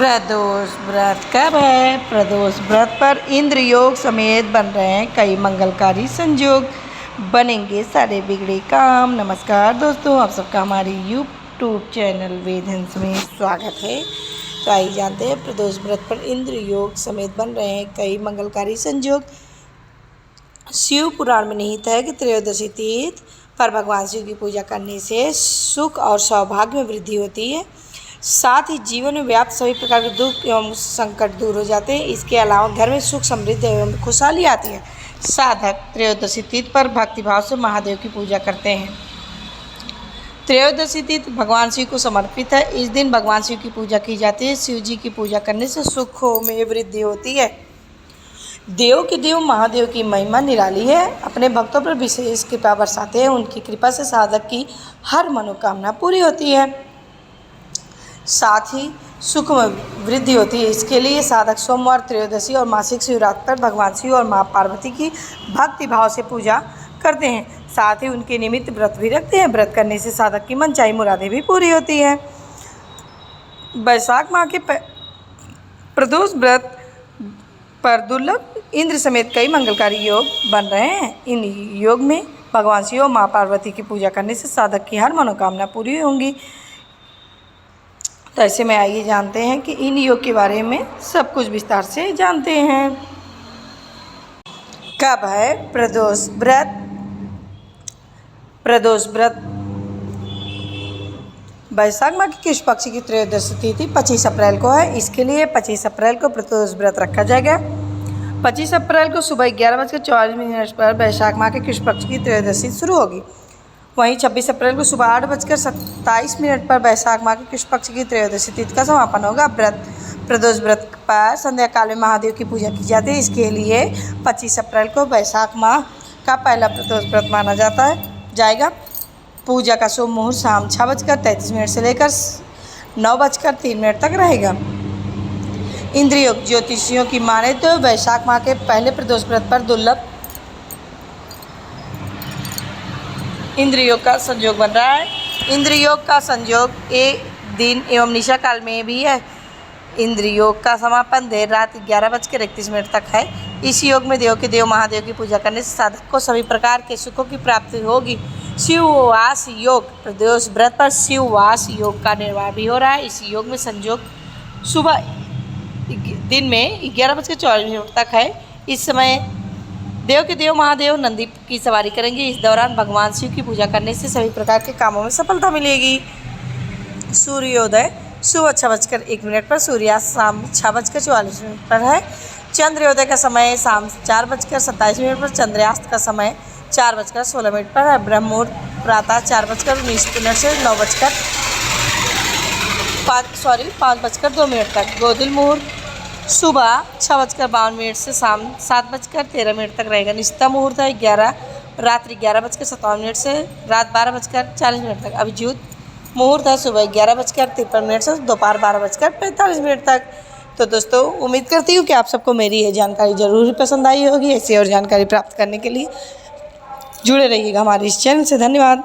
प्रदोष व्रत कब है? प्रदोष व्रत पर इंद्र योग समेत बन रहे हैं कई मंगलकारी संयोग, बनेंगे सारे बिगड़े काम। नमस्कार दोस्तों, आप सबका हमारे यूट्यूब चैनल वेद हंस में स्वागत है। तो आइए जानते हैं, प्रदोष व्रत पर इंद्र योग समेत बन रहे हैं कई मंगलकारी संयोग। शिव पुराण में निहित है कि त्रयोदशी तिथि पर भगवान शिव की पूजा करने से सुख और सौभाग्य में वृद्धि होती है, साथ ही जीवन में व्याप्त सभी प्रकार के दुख एवं संकट दूर हो जाते हैं। इसके अलावा घर में सुख समृद्धि एवं खुशहाली आती है। साधक त्रयोदशी तिथि पर भक्तिभाव से महादेव की पूजा करते हैं। त्रयोदशी तिथि भगवान शिव को समर्पित है। इस दिन भगवान शिव की पूजा की जाती है। शिव जी की पूजा करने से सुखों में वृद्धि होती है। देव के देव महादेव की महिमा निराली है। अपने भक्तों पर विशेष कृपा बरसाते हैं। उनकी कृपा से साधक की हर मनोकामना पूरी होती है, साथ ही सुख में वृद्धि होती है। इसके लिए साधक सोमवार, त्रयोदशी और मासिक शिवरात्रि पर भगवान शिव और माँ पार्वती की भक्ति भाव से पूजा करते हैं। साथ ही उनके निमित्त व्रत भी रखते हैं। व्रत करने से साधक की मनचाही मुरादें भी पूरी होती हैं। वैशाख माह के प्रदोष व्रत पर दुर्लभ इंद्र समेत कई मंगलकारी योग बन रहे हैं। इन योग में भगवान शिव और माँ पार्वती की पूजा करने से साधक की हर मनोकामना पूरी होंगी। तो ऐसे में आइए जानते हैं कि इन योग के बारे में सब कुछ विस्तार से जानते हैं। कब है प्रदोष व्रत? प्रदोष व्रत वैशाख माह की कृष्ण पक्ष की त्रयोदशी तिथि 25 अप्रैल को है। इसके लिए 25 अप्रैल को प्रदोष व्रत रखा जाएगा। 25 अप्रैल को सुबह 11:44 पर वैशाख माह के कृष्ण पक्ष की त्रयोदशी शुरू होगी। वहीं 26 अप्रैल को सुबह 8:27 पर वैशाख माह के कृष्ण पक्ष की त्रयोदशी तिथि का समापन होगा। प्रदोष व्रत पर संध्या काल में महादेव की पूजा की जाती है। इसके लिए 25 अप्रैल को वैशाख माह का पहला प्रदोष व्रत माना जाएगा। पूजा का शुभ मुहूर्त शाम 6:33 से लेकर 9:03 तक रहेगा। इंद्रियों ज्योतिषियों की माने तो वैशाख माह के पहले प्रदोष व्रत पर दुर्लभ इंद्रयोग का संयोग बन रहा है। इंद्रयोग का संयोग एक दिन एवं निशा काल में भी है। इंद्रयोग का समापन देर रात 11:31 तक है। इस योग में देव के देव महादेव की पूजा करने से साधक को सभी प्रकार के सुखों की प्राप्ति होगी। शिववास योग प्रदोष व्रत पर शिववास योग का निर्वाह भी हो रहा है। इस योग में संयोग सुबह दिन में 11:24 तक है। इस समय देव के देव महादेव नंदी की सवारी करेंगे। इस दौरान भगवान शिव की पूजा करने से सभी प्रकार के कामों में सफलता मिलेगी। सूर्योदय सुबह 6:01 पर, सूर्यास्त शाम 6:44 पर है। चंद्रोदय का समय शाम 4:27 पर, चंद्रास्त का समय 4:16 पर है। ब्रह्म मुहूर्त प्रातः 4:19 से 5:02 तक। गोधूल मुहूर्त सुबह 6:52 से शाम 7:13 तक रहेगा। निस्ता मुहूर्त है रात्रि 11:57 से रात 12:40 तक। अभिजीत मुहूर्त है सुबह 11:53 से दोपहर 12:45 तक। तो दोस्तों, उम्मीद करती हूँ कि आप सबको मेरी ये जानकारी ज़रूर पसंद आई होगी। ऐसी और जानकारी प्राप्त करने के लिए जुड़े रहिएगा हमारे इस चैनल से। धन्यवाद।